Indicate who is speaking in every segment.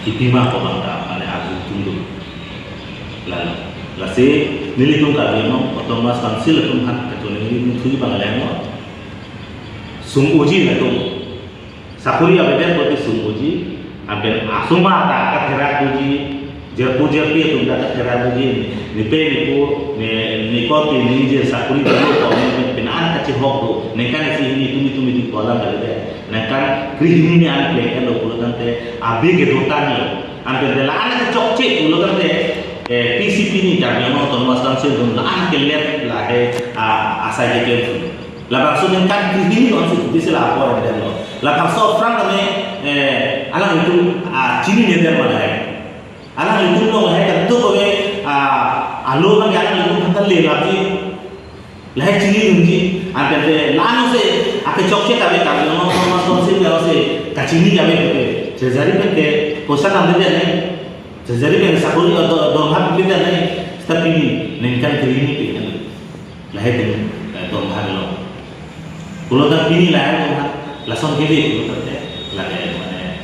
Speaker 1: kipima ko bangka ane agung tundu lalu lasi nilitung kami no otomas kansil tum hat kecuali nilitung tujuh bangladesh no sum uji na tum sakuri abeden berarti sum uji aben asuma tak keterak uji jerpu tum tak keterak uji nipe nipu nikoti ninje sakuri dulu kau ni penan kacih hok tu nekan si ini tumi di kolam kali deh nekan kiri ini an play kan lo pulau tante abi gedutan lo ambil dela anak cocok pulau tante PCP ni kami mau Thomas Council dum lah kelet lah asal je tu lah maksud nekan kiri ini on si bisa lah apa ada lo lah maksud orang kami alang itu cini ni dia mana alang itu lo kan tu kami alu kan alang itu hantar le lagi lah cini dungi ambil de lanu se ape cocok kami mau Thomas Council kalau se kacini kami jadi kan ke kosan ambil dia ni jadi kan sakuri atau dorham kita ni tapi ni nengkan kiri ni kan lah itu dorham lo kalau tak kini lah dorham langsung kiri kalau tak lah mana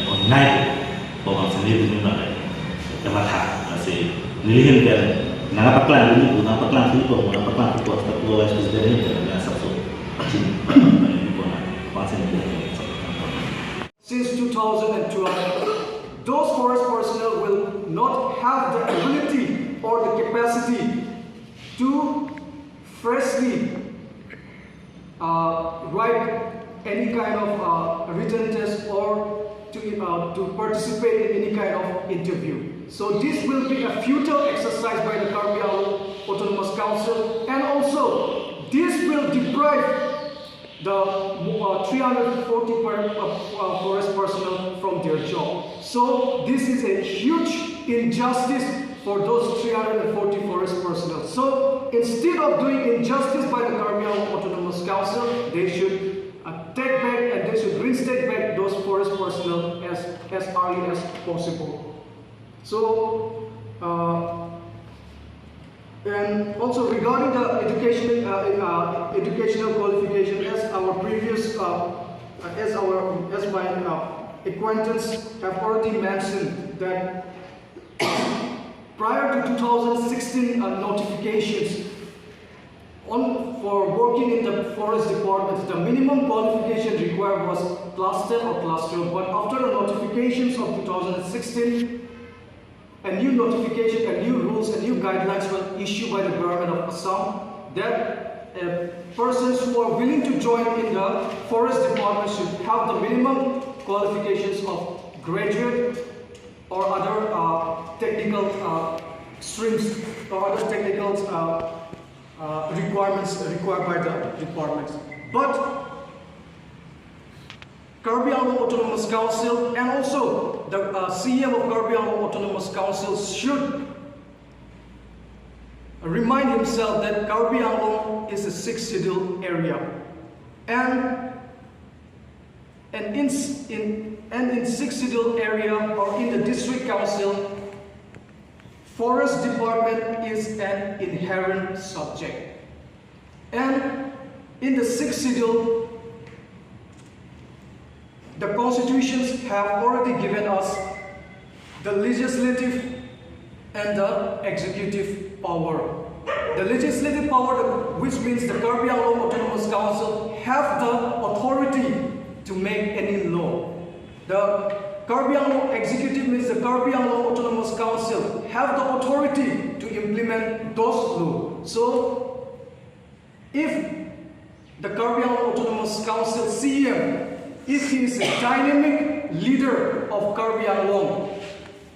Speaker 1: online bawa sendiri tu mana dapat hak masih nilai kan nak paklan dulu nak paklan tu kau nak paklan tu kau tak boleh sesuatu ni kan satu macam ni pun pasal ni.
Speaker 2: Since 2012, those forest personnel will not have the ability or the capacity to freshly write any kind of written test or to participate in any kind of interview. So this will be a futile exercise by the Karbi Anglong Autonomous Council, and also this will deprive the 340 forest personnel from their job. So this is a huge injustice for those 340 forest personnel. So instead of doing injustice by the Karbi Anglong Autonomous Council, they should take back and they should reinstate back those forest personnel as early as possible. So and also regarding the educational qualification, as our previous as my acquaintance have already mentioned that prior to 2016 notifications for working in the forest department, the minimum qualification required was class 10 or class 12. But after the notifications of 2016, a new notification, a new rules, and new guidelines were issued by the government of Assam that persons who are willing to join in the forest department should have the minimum qualifications of graduate or other technical streams or other technical requirements required by the departments. But Karbi Anglong Autonomous Council and also the CM of Karbi Anglong Autonomous Council should remind himself that Karbi Anglong is a 6th schedule area, and in 6th schedule area or in the district council, forest department is an inherent subject, and in the 6th schedule, the constitutions have already given us the legislative and the executive power. The legislative power, which means the Karbi Anglong Autonomous Council, have the authority to make any law. The Karbi Anglong executive means the Karbi Anglong Autonomous Council have the authority to implement those laws. So, if the Karbi Anglong Autonomous Council CM, if he is a dynamic leader of Karbi Anglong,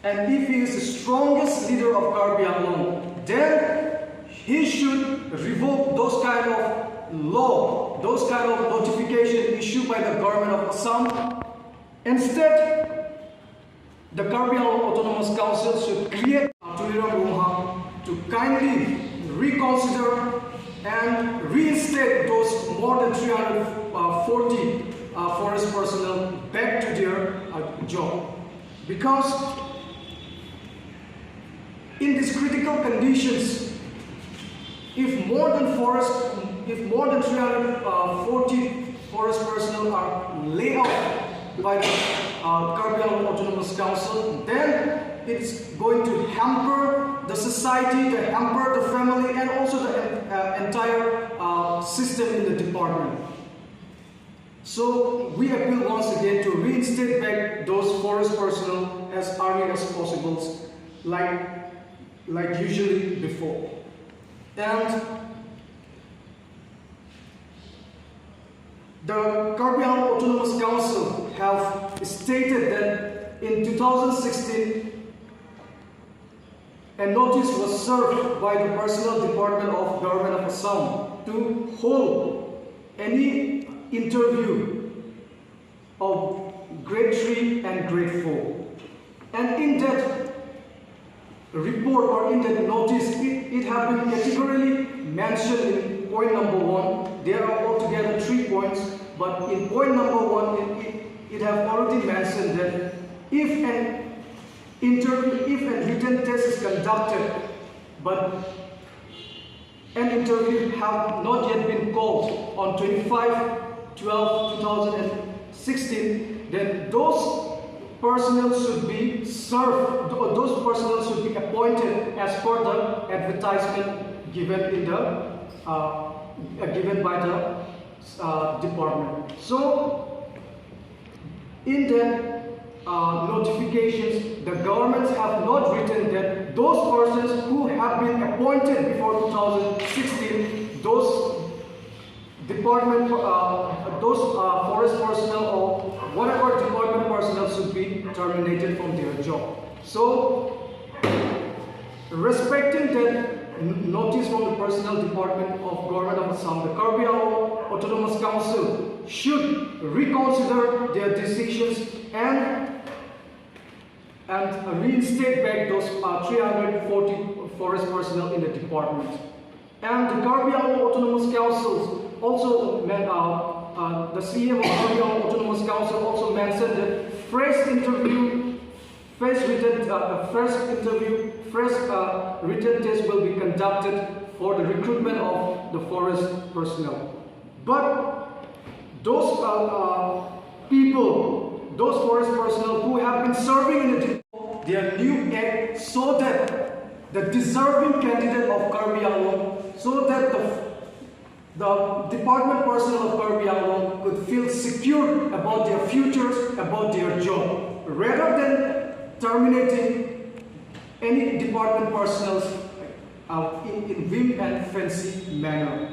Speaker 2: and if he is the strongest leader of Karbi Anglong, then he should revoke those kind of law, those kind of notification issued by the government of Assam. Instead, the Karbi Anglong Autonomous Council should create a to kindly reconsider and reinstate those more than 340 forest personnel back to their job, because in these critical conditions, if more than 340 forest personnel are laid off by the Karbi Anglong Autonomous Council, then it's going to hamper the society, to hamper the family, and also the entire system in the department. So we appeal once again to reinstate back those forest personnel as early as possible, like usually before. And the Karbi Anglong Autonomous Council have stated that in 2016 a notice was served by the Personnel Department of Government of Assam to hold any interview of grade 3 and grade 4. And in that report or in that notice, it has been categorically mentioned in point number 1. There are altogether 3 points, but in point number 1, it has already mentioned that if a written test is conducted, but an interview have not yet been called on 25/12/2016, then those personnel should be served, those personnel should be appointed as per the advertisement given in the given by the department. So in that notifications, the governments have not written that those persons who have been appointed before 2016, those department, those forest personnel or whatever department personnel should be terminated from their job. So, respecting that notice from the Personnel Department of Government of Assam, the Karbi Anglong Autonomous Council should reconsider their decisions and reinstate back those 340 forest personnel in the department. And the Karbi Anglong Autonomous Council also, the CM of Karbi Anglong Autonomous Council also mentioned that fresh written test will be conducted for the recruitment of the forest personnel. But those those forest personnel who have been serving in the their new act, so that the deserving candidate of Karbi Anglong, so that the department personnel of Karbi Anglong could feel secure about their futures, about their job, rather than terminating any department personnel in whim and fancy manner.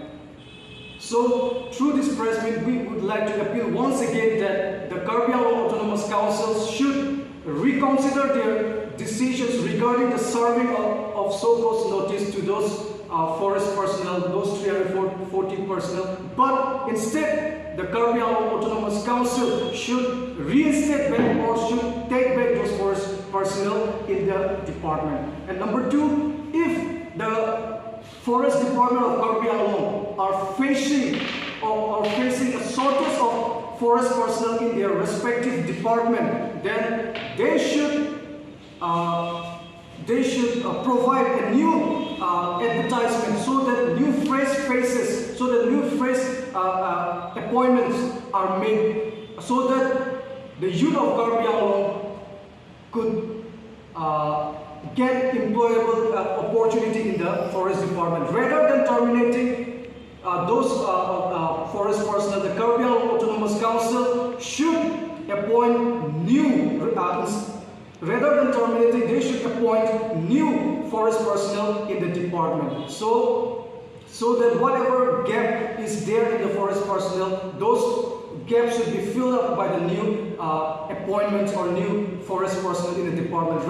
Speaker 2: So, through this press meet, we would like to appeal once again that the Karbi Anglong Autonomous Council should reconsider their decisions regarding the serving of so-called notice to those forest personnel, those 340 personnel, but instead the Karbi Anglong Autonomous Council should reinstate back or should take back those forest personnel in the department. And number 2, if the Forest Department of Karbi Anglong are facing a shortage of forest personnel in their respective department, then they should provide a new advertisement so that new fresh faces, so that new fresh appointments are made, so that the youth of Karbi Anglong could get employable opportunity in the forest department. Rather than terminating those forest personnel, the Karbi Anglong Autonomous Council should appoint new, rather than terminating, they should appoint new forest personnel in the department. So that whatever gap is there in the forest personnel, those gaps should be filled up by the new appointments or new forest personnel in the department,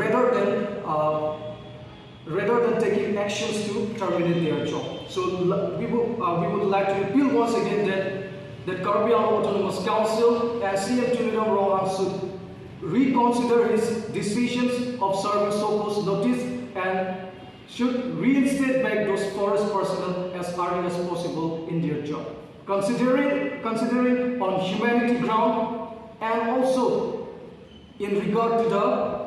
Speaker 2: rather than taking actions to terminate their job. So we would like to appeal once again that Karbi Anglong Autonomous Council and CM Tunidam Rohan should reconsider his decisions of serving so-called notice and should reinstate back those forest personnel as early as possible in their job. Considering on humanity ground and also in regard to the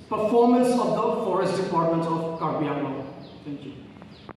Speaker 2: performance of the forest department of Karbi Anglong. Thank you.